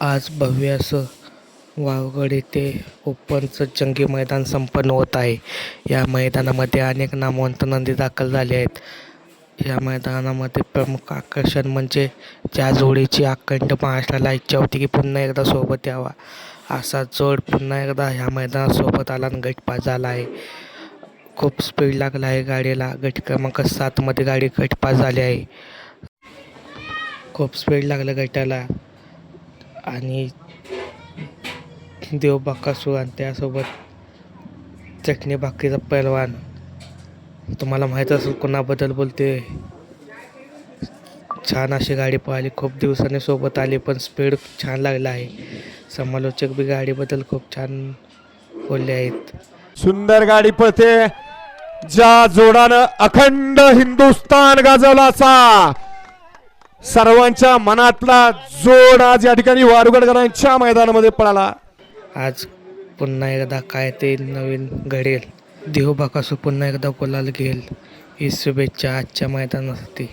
आज भव्य असं वावगड येथे ओपनचं जंगी मैदान संपन्न होत आहे. या मैदानामध्ये अनेक नामवंत नंदी दाखल झाले आहेत. या मैदानामध्ये प्रमुख आकर्षण म्हणजे ज्या जोडीची अखंड महाराष्ट्राला इच्छा होती की पुन्हा एकदा सोबत यावा, असा जोड पुन्हा एकदा ह्या मैदानात सोबत आला आणि गटपास झाला आहे. खूप स्पीड लागला आहे गाडीला. गट क्रमांक 7मध्ये गाडी गटपास झाली आहे. खूप स्पीड लागलं गटाला आणि देव बकासूर आणि त्यासोबत चटणी भाकरीचा पैलवान. तुम्हाला माहीत असेल कोणाबद्दल बोलते. छान अशी गाडी पळाली, खूप दिवसांनी सोबत आली, पण स्पीड छान लागला आहे. समालोचक बी गाडीबद्दल खूप छान बोलले आहेत. सुंदर गाडी पळते. ज्या जोडानं अखंड हिंदुस्थान गाजवला असा सर्वांच्या मनातला जोड आज या ठिकाणी वारुगडकरांच्या मैदानामध्ये पळाला. आज पुन्हा एकदा काय ते नवीन घडेल. देव बकासूर पुन्हा एकदा गुलाल घेईल ही शुभेच्छा आजच्या मैदानासाठी.